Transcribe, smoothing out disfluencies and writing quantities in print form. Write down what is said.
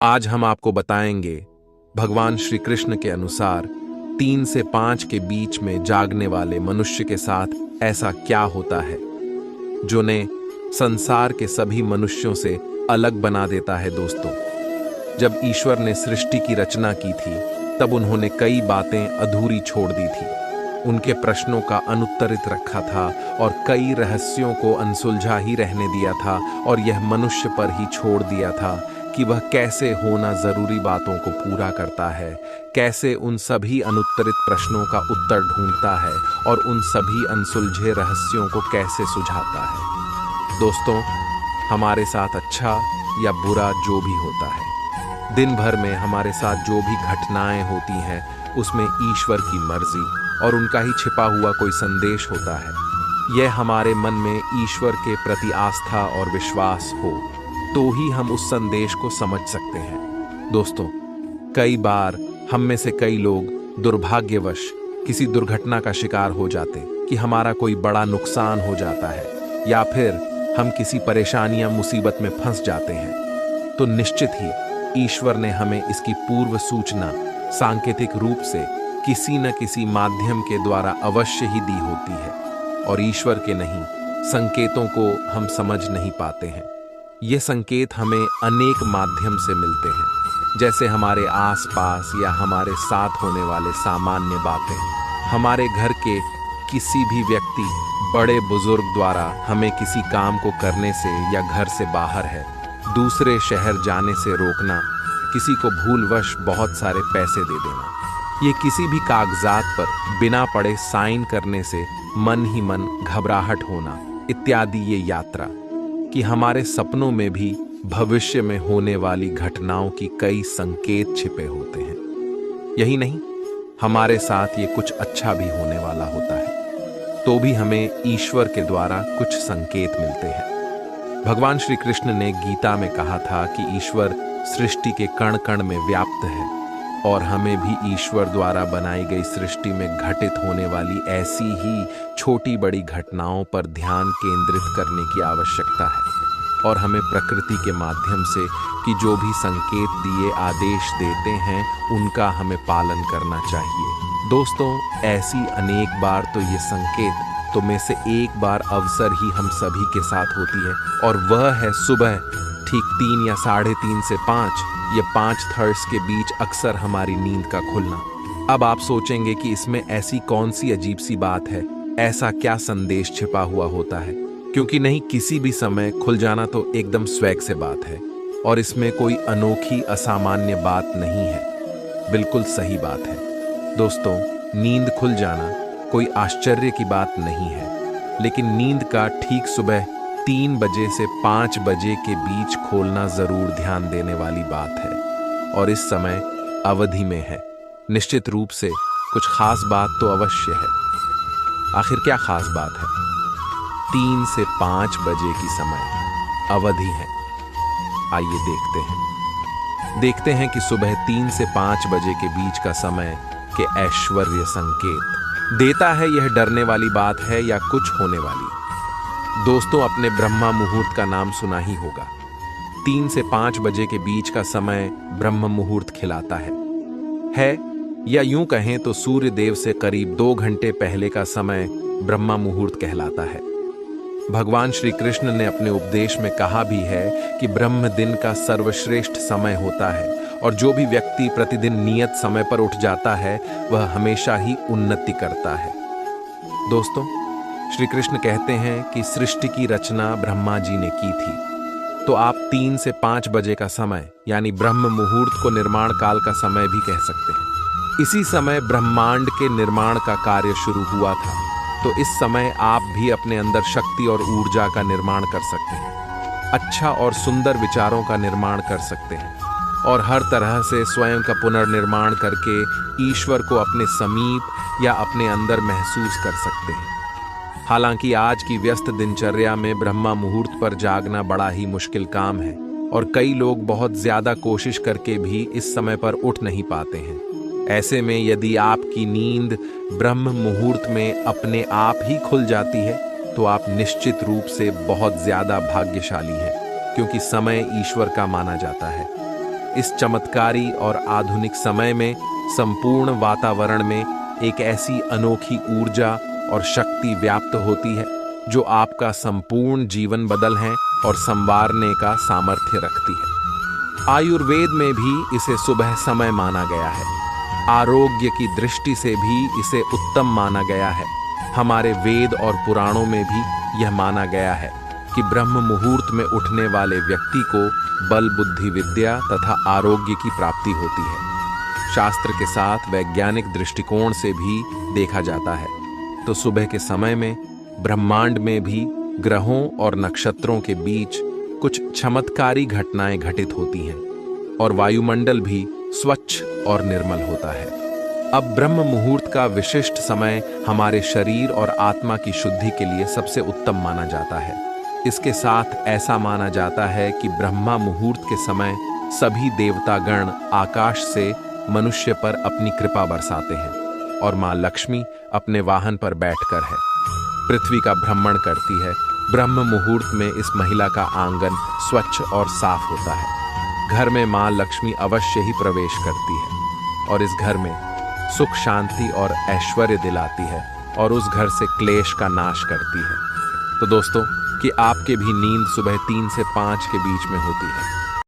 आज हम आपको बताएंगे भगवान श्री कृष्ण के अनुसार 3 से 5 के बीच में जागने वाले मनुष्य के साथ ऐसा क्या होता है जो ने संसार के सभी मनुष्यों से अलग बना देता है। दोस्तों, जब ईश्वर ने सृष्टि की रचना की थी तब उन्होंने कई बातें अधूरी छोड़ दी थी, उनके प्रश्नों का अनुत्तरित रखा था और कई रहस्यों को अनसुलझा ही रहने दिया था और यह मनुष्य पर ही छोड़ दिया था कि वह कैसे होना जरूरी बातों को पूरा करता है, कैसे उन सभी अनुत्तरित प्रश्नों का उत्तर ढूंढता है और उन सभी अनसुलझे रहस्यों को कैसे सुझाता है। दोस्तों, हमारे साथ अच्छा या बुरा जो भी होता है, दिन भर में हमारे साथ जो भी घटनाएं होती हैं उसमें ईश्वर की मर्जी और उनका ही छिपा हुआ कोई संदेश होता है। यह हमारे मन में ईश्वर के प्रति आस्था और विश्वास हो तो ही हम उस संदेश को समझ सकते हैं। दोस्तों, कई बार हम में से कई लोग दुर्भाग्यवश किसी दुर्घटना का शिकार हो जाते कि हमारा कोई बड़ा नुकसान हो जाता है या फिर हम किसी परेशानी या मुसीबत में फंस जाते हैं, तो निश्चित ही ईश्वर ने हमें इसकी पूर्व सूचना सांकेतिक रूप से किसी न किसी माध्यम के द्वारा अवश्य ही दी होती है और ईश्वर के नहीं संकेतों को हम समझ नहीं पाते हैं। ये संकेत हमें अनेक माध्यम से मिलते हैं, जैसे हमारे आसपास या हमारे साथ होने वाले सामान्य बातें, हमारे घर के किसी भी व्यक्ति, बड़े बुजुर्ग द्वारा हमें किसी काम को करने से या घर से बाहर है दूसरे शहर जाने से रोकना, किसी को भूलवश बहुत सारे पैसे दे देना, ये किसी भी कागजात पर बिना पढ़े साइन करने से मन ही मन घबराहट होना इत्यादि। ये यात्रा कि हमारे सपनों में भी भविष्य में होने वाली घटनाओं की कई संकेत छिपे होते हैं। यही नहीं, हमारे साथ ये कुछ अच्छा भी होने वाला होता है तो भी हमें ईश्वर के द्वारा कुछ संकेत मिलते हैं। भगवान श्री कृष्ण ने गीता में कहा था कि ईश्वर सृष्टि के कण कण में व्याप्त है और हमें भी ईश्वर द्वारा बनाई गई सृष्टि में घटित होने वाली ऐसी ही छोटी बड़ी घटनाओं पर ध्यान केंद्रित करने की आवश्यकता है और हमें प्रकृति के माध्यम से कि जो भी संकेत दिए आदेश देते हैं उनका हमें पालन करना चाहिए। दोस्तों, ऐसी अनेक बार तो ये संकेत तो में से एक बार अवसर ही हम सभी के साथ होती है और वह है सुबह ठीक 3 या 3:30 से 5 ये 5 के बीच अक्सर हमारी नींद का खुलना। अब आप सोचेंगे कि इसमें ऐसी कौन सी अजीब सी बात है, ऐसा क्या संदेश छिपा हुआ होता है, क्योंकि नहीं किसी भी समय खुल जाना तो एकदम स्वैग से बात है और इसमें कोई अनोखी असामान्य बात नहीं है, बिल्कुल सही बात है। दोस्तों, नींद खुल जाना कोई आश्चर्य की बात नहीं है, लेकिन नींद का ठीक सुबह 3 बजे से 5 बजे के बीच खोलना जरूर ध्यान देने वाली बात है और इस समय अवधि में है। निश्चित रूप से कुछ खास बात तो अवश्य है। आखिर क्या खास बात है? 3 से 5 बजे की समय अवधि है। आइए देखते हैं कि सुबह 3 से 5 बजे के बीच का समय के ऐश्वर्य संकेत देता है। यह डरने वाली बात है या कुछ होने वाली? दोस्तों, अपने ब्रह्मा मुहूर्त का नाम सुना ही होगा। 3 से 5 बजे के बीच का समय ब्रह्म मुहूर्त खिलाता है या यूं कहें तो सूर्य देव से करीब 2 घंटे पहले का समय ब्रह्मा मुहूर्त कहलाता है। भगवान श्री कृष्ण ने अपने उपदेश में कहा भी है कि ब्रह्म दिन का सर्वश्रेष्ठ समय होता है और जो भी व्यक्ति प्रतिदिन नियत समय पर उठ जाता है वह हमेशा ही उन्नति करता है। दोस्तों, श्री कृष्ण कहते हैं कि सृष्टि की रचना ब्रह्मा जी ने की थी, तो आप 3 से 5 बजे का समय यानी ब्रह्म मुहूर्त को निर्माण काल का समय भी कह सकते हैं। इसी समय ब्रह्मांड के निर्माण का कार्य शुरू हुआ था, तो इस समय आप भी अपने अंदर शक्ति और ऊर्जा का निर्माण कर सकते हैं, अच्छा और सुंदर विचारों का निर्माण कर सकते हैं और हर तरह से स्वयं का पुनर्निर्माण करके ईश्वर को अपने समीप या अपने अंदर महसूस कर सकते हैं। हालांकि आज की व्यस्त दिनचर्या में ब्रह्मा मुहूर्त पर जागना बड़ा ही मुश्किल काम है और कई लोग बहुत ज्यादा कोशिश करके भी इस समय पर उठ नहीं पाते हैं। ऐसे में यदि आपकी नींद ब्रह्म मुहूर्त में अपने आप ही खुल जाती है तो आप निश्चित रूप से बहुत ज्यादा भाग्यशाली हैं, क्योंकि समय ईश्वर का माना जाता है। इस चमत्कारी और आधुनिक समय में संपूर्ण वातावरण में एक ऐसी अनोखी ऊर्जा और शक्ति व्याप्त होती है जो आपका संपूर्ण जीवन बदलने और संवारने का सामर्थ्य रखती है। आयुर्वेद में भी इसे सुबह समय माना गया है। आरोग्य की दृष्टि से भी इसे उत्तम माना गया है। हमारे वेद और पुराणों में भी यह माना गया है कि ब्रह्म मुहूर्त में उठने वाले व्यक्ति को बल, बुद्धि, विद्या तथा आरोग्य की प्राप्ति होती है। शास्त्र के साथ वैज्ञानिक दृष्टिकोण से भी देखा जाता है तो सुबह के समय में ब्रह्मांड में भी ग्रहों और नक्षत्रों के बीच कुछ चमत्कारी घटनाएं घटित होती हैं और वायुमंडल भी स्वच्छ और निर्मल होता है। अब ब्रह्म मुहूर्त का विशिष्ट समय हमारे शरीर और आत्मा की शुद्धि के लिए सबसे उत्तम माना जाता है। इसके साथ ऐसा माना जाता है कि ब्रह्मा मुहूर्त के समय सभी देवतागण आकाश से मनुष्य पर अपनी कृपा बरसाते हैं और मां लक्ष्मी अपने वाहन पर बैठकर है पृथ्वी का भ्रमण करती है। ब्रह्म मुहूर्त में इस महिला का आंगन स्वच्छ और साफ होता है। घर में मां लक्ष्मी अवश्य ही प्रवेश करती है और इस घर में सुख, शांति और ऐश्वर्य दिलाती है और उस घर से क्लेश का नाश करती है। तो दोस्तों, कि आपके भी नींद सुबह 3 से 5 के बीच में होती है।